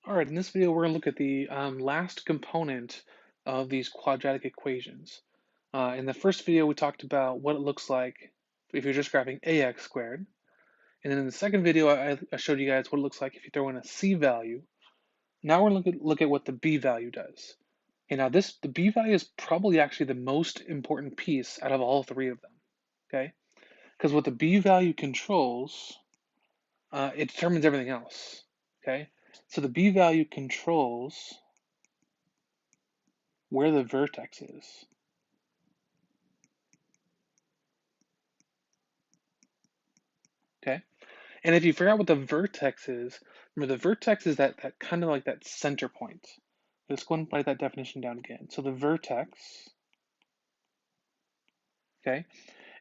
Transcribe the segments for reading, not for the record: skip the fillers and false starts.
All right, in this video, we're going to look at the last component of these quadratic equations. In the first video, we talked about what it looks like if you're just graphing ax squared. And then in the second video, I showed you guys what it looks like if you throw in a c value. Now we're going to look at what the b value does. And now the b value is probably actually the most important piece out of all three of them, okay? Because what the b value controls, it determines everything else, okay? So the b value controls where the vertex is. Okay. And if you figure out what the vertex is, remember the vertex is that kind of like that center point. Let's go and write that definition down again. So the vertex, okay,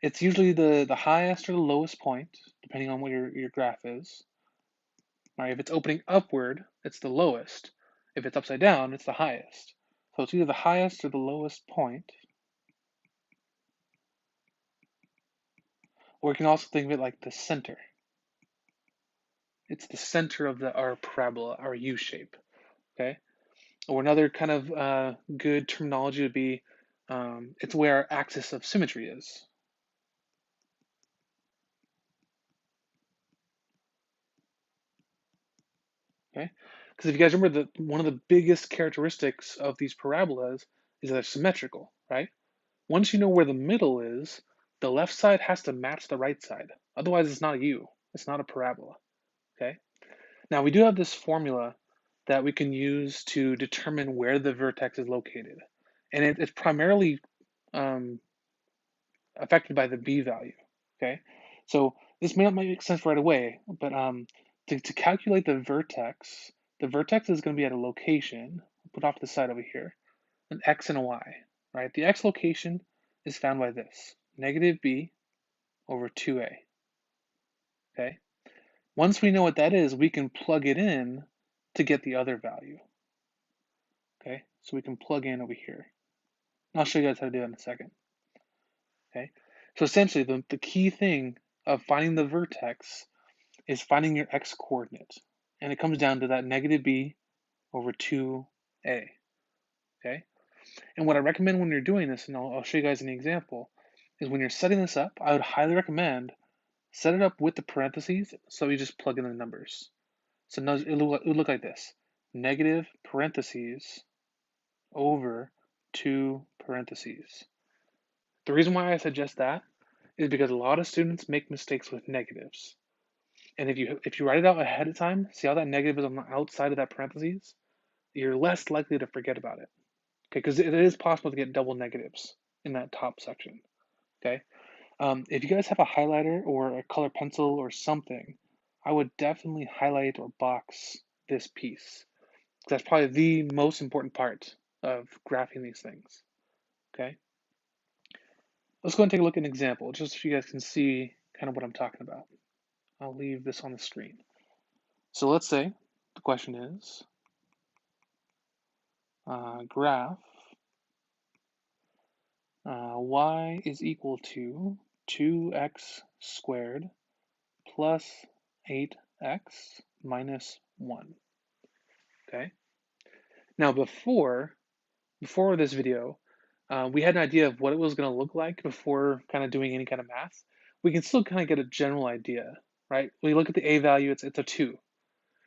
it's usually the highest or the lowest point, depending on what your graph is. Right? If it's opening upward, it's the lowest. If it's upside down, it's the highest. So it's either the highest or the lowest point. Or you can also think of it like the center. It's the center of our parabola, our U shape. Okay. Or another kind of good terminology would be it's where our axis of symmetry is. Okay. Because if you guys remember, one of the biggest characteristics of these parabolas is that they're symmetrical, right? Once you know where the middle is, the left side has to match the right side. Otherwise, it's not a U. It's not a parabola. Okay. Now we do have this formula that we can use to determine where the vertex is located, and it's primarily um, affected by the b value. Okay, so this may not make sense right away, but to calculate the vertex is going to be at a location. I'll put off to the side over here, an x and a y. Right, the x location is found by this negative b over 2a. Okay, once we know what that is, we can plug it in to get the other value. Okay, so we can plug in over here. I'll show you guys how to do that in a second. Okay, so essentially the key thing of finding the vertex is finding your x coordinate. And it comes down to that negative b over 2a. Okay, and what I recommend when you're doing this, and I'll show you guys an example, is when you're setting this up, I would highly recommend set it up with the parentheses so you just plug in the numbers. So now it would look like this: negative parentheses over 2 parentheses. The reason why I suggest that is because a lot of students make mistakes with negatives. And if you write it out ahead of time, see how that negative is on the outside of that parentheses, you're less likely to forget about it. Okay, because it is possible to get double negatives in that top section. Okay, if you guys have a highlighter or a color pencil or something, I would definitely highlight or box this piece. That's probably the most important part of graphing these things. Okay, let's go and take a look at an example, just so you guys can see kind of what I'm talking about. I'll leave this on the screen. So let's say the question is graph y is equal to 2x squared plus 8x minus 1. Okay. Now before this video, we had an idea of what it was going to look like before kind of doing any kind of math. We can still kind of get a general idea, right? When you look at the a value, it's a 2.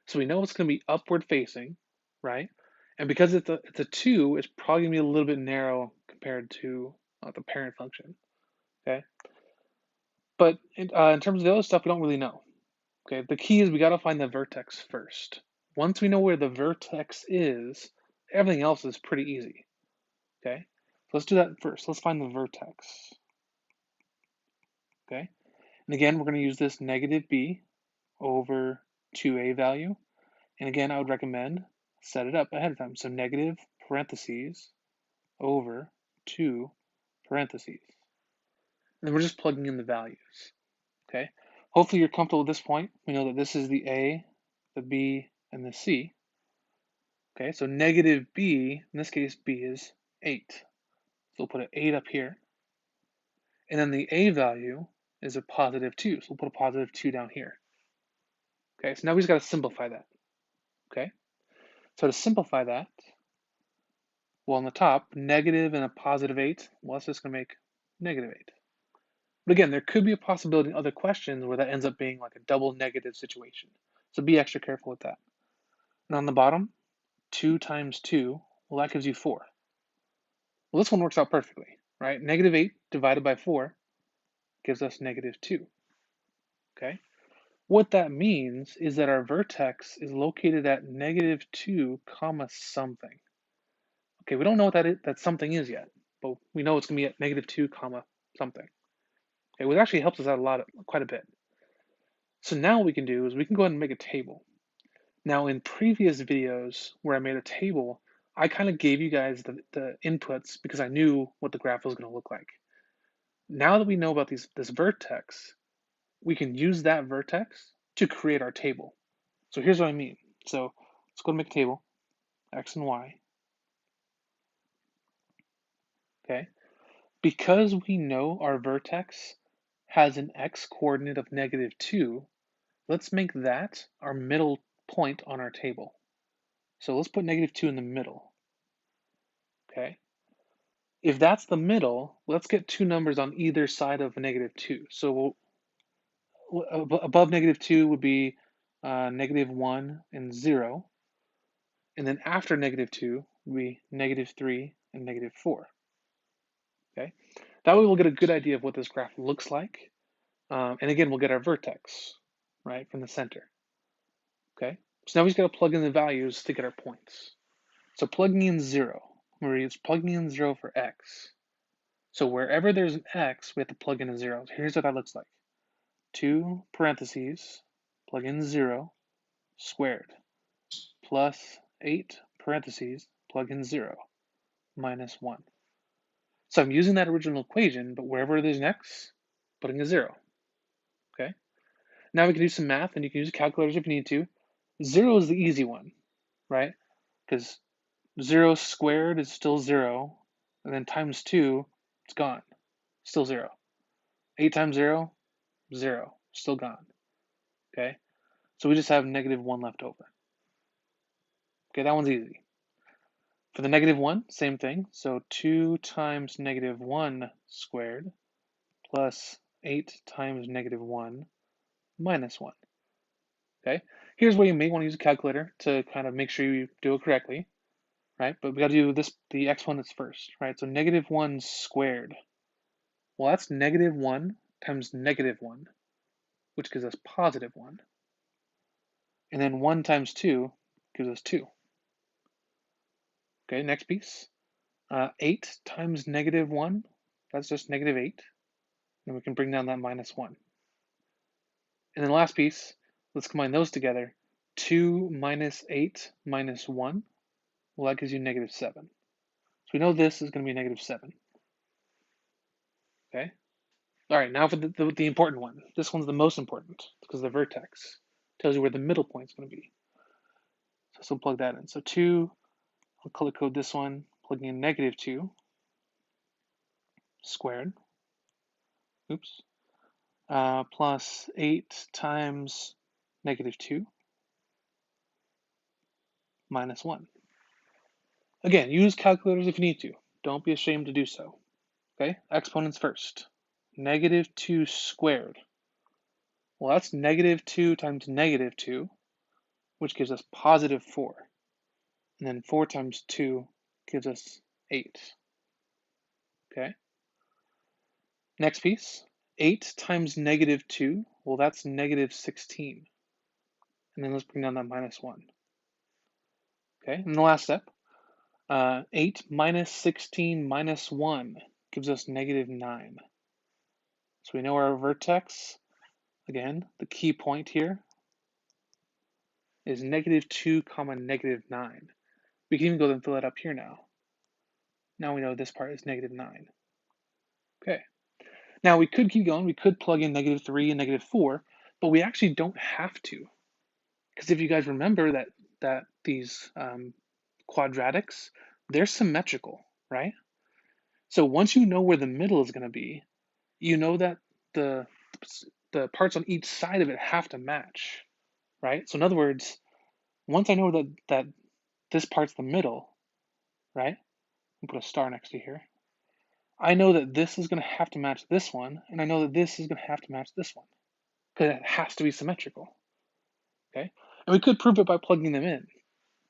So we know it's going to be upward facing, right? And because it's a 2, it's probably going to be a little bit narrow compared to the parent function, okay? But in terms of the other stuff, we don't really know, okay? The key is we got to find the vertex first. Once we know where the vertex is, everything else is pretty easy, okay? So let's do that first. Let's find the vertex, okay? And again, we're going to use this negative b over 2a value. And again, I would recommend set it up ahead of time. So negative parentheses over 2 parentheses. And then we're just plugging in the values, okay? Hopefully you're comfortable at this point. We know that this is the A, the B, and the C. Okay, so negative B, in this case, B is 8. So we'll put an 8 up here. And then the A value is a positive 2. So we'll put a positive 2 down here. Okay, so now we just got to simplify that. Okay, So to simplify that, well, on the top, negative and a positive 8, well, that's just going to make negative 8. But again, there could be a possibility in other questions where that ends up being like a double negative situation. So be extra careful with that. And on the bottom, 2 times 2, well, that gives you 4. Well, this one works out perfectly, right? Negative 8 divided by 4 gives us negative 2, okay? What that means is that our vertex is located at negative 2 comma something. Okay, we don't know what that something is yet, but we know it's going to be at negative 2 comma something. Okay, which actually helps us out quite a bit. So now what we can do is we can go ahead and make a table. Now in previous videos where I made a table, I kind of gave you guys the inputs because I knew what the graph was going to look like. Now that we know about this vertex, we can use that vertex to create our table. So here's what I mean. So let's go to make a table, x and y, okay? Because we know our vertex has an x coordinate of negative 2, let's make that our middle point on our table. So let's put negative 2 in the middle, okay? If that's the middle, let's get two numbers on either side of negative 2. So above negative 2 would be negative 1 and 0. And then after negative 2 would be negative 3 and negative 4. Okay, that way we'll get a good idea of what this graph looks like. And again, we'll get our vertex, right, from the center. Okay, so now we just got to plug in the values to get our points. So plugging in 0, it's plugging in 0 for x. So wherever there's an x, we have to plug in a 0. Here's what that looks like. 2 parentheses, plug in 0, squared, plus 8 parentheses, plug in 0, minus 1. So I'm using that original equation, but wherever there's an x, putting a 0. Okay. Now we can do some math, and you can use calculators if you need to. 0 is the easy one, right? Because 0 squared is still 0, and then times 2, it's gone. Still 0. 8 times 0, 0. Still gone. Okay? So we just have negative 1 left over. Okay, that one's easy. For the negative 1, same thing. So 2 times negative 1 squared plus 8 times negative 1 minus 1. Okay, here's where you may want to use a calculator to kind of make sure you do it correctly, right? But we got to do this, the exponents first, right? So negative 1 squared. Well, that's negative 1 times negative 1, which gives us positive 1. And then 1 times 2 gives us 2. Okay, next piece. 8 times negative 1, that's just negative 8. And we can bring down that minus 1. And then the last piece, let's combine those together. 2 minus 8 minus 1, well, that gives you negative 7. So we know this is going to be negative 7. Okay? All right, now for the important one. This one's the most important because the vertex tells you where the middle point is going to be. So we'll plug that in. So 2, I'll color code this one, plugging in negative 2 squared. Oops. Plus 8 times negative 2 minus 1. Again, use calculators if you need to. Don't be ashamed to do so. Okay, exponents first. Negative 2 squared. Well, that's negative 2 times negative 2, which gives us positive 4. And then 4 times 2 gives us 8. Okay. Next piece, 8 times negative 2. Well, that's negative 16. And then let's bring down that minus 1. Okay, and the last step, 8 minus 16 minus 1 gives us negative 9. So we know our vertex, again, the key point here is negative 2 comma negative 9. We can even go and fill that up here now. Now we know this part is negative 9. Okay. Now we could keep going. We could plug in negative 3 and negative 4, but we actually don't have to. Because if you guys remember that these quadratics, they're symmetrical, right? So once you know where the middle is going to be, you know that the parts on each side of it have to match, right? So in other words, once I know that this part's the middle, right? Put a star next to here. I know that this is going to have to match this one, and I know that this is going to have to match this one, because it has to be symmetrical, okay? And we could prove it by plugging them in,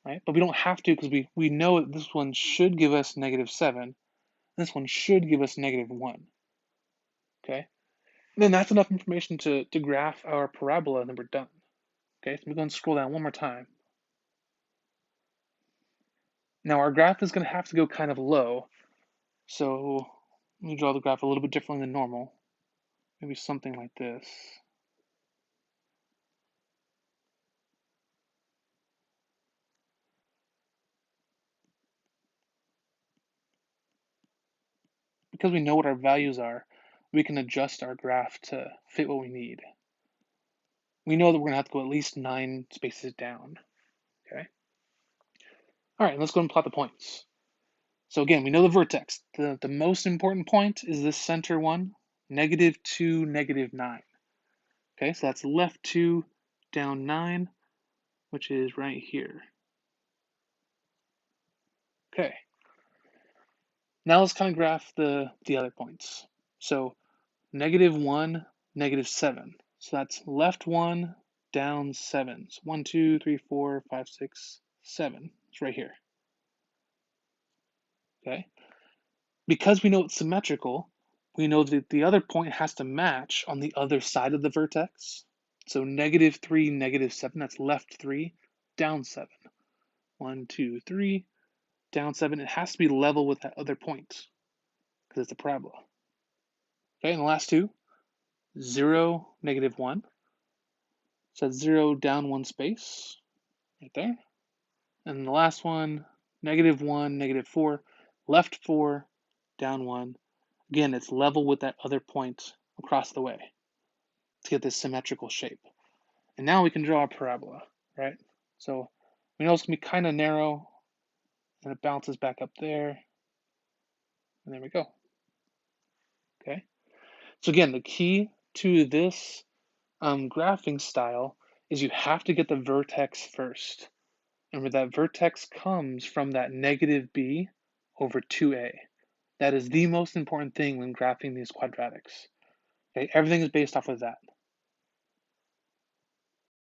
right? But we don't have to, because we know that this one should give us -7, and this one should give us -1, okay? And then that's enough information to graph our parabola, and then we're done, okay? So we're going to scroll down one more time. Now our graph is going to have to go kind of low, so let me draw the graph a little bit differently than normal. Maybe something like this. Because we know what our values are, we can adjust our graph to fit what we need. We know that we're going to have to go at least 9 spaces down, okay? All right, let's go and plot the points. So again, we know the vertex. The most important point is this center one, -2, -9. Okay, so that's left 2, down 9, which is right here. Okay. Now let's kind of graph the other points. So -1, -7. So that's left 1, down 7. So 1, 2, 3, 4, 5, 6, 7. It's right here. Okay. Because we know it's symmetrical, we know that the other point has to match on the other side of the vertex. So -3, -7, that's left 3, down 7. 1, 2, 3, down 7. It has to be level with that other point because it's a parabola. Okay, and the last two, 0, -1. So that's 0, down 1 space, right there. And the last one, -1, -4, left 4, down 1. Again, it's level with that other point across the way to get this symmetrical shape. And now we can draw a parabola, right? So we know it's going to be kind of narrow, and it bounces back up there. And there we go. Okay. So again, the key to this graphing style is you have to get the vertex first. And where that vertex comes from that -b over 2a. That is the most important thing when graphing these quadratics. Okay, everything is based off of that.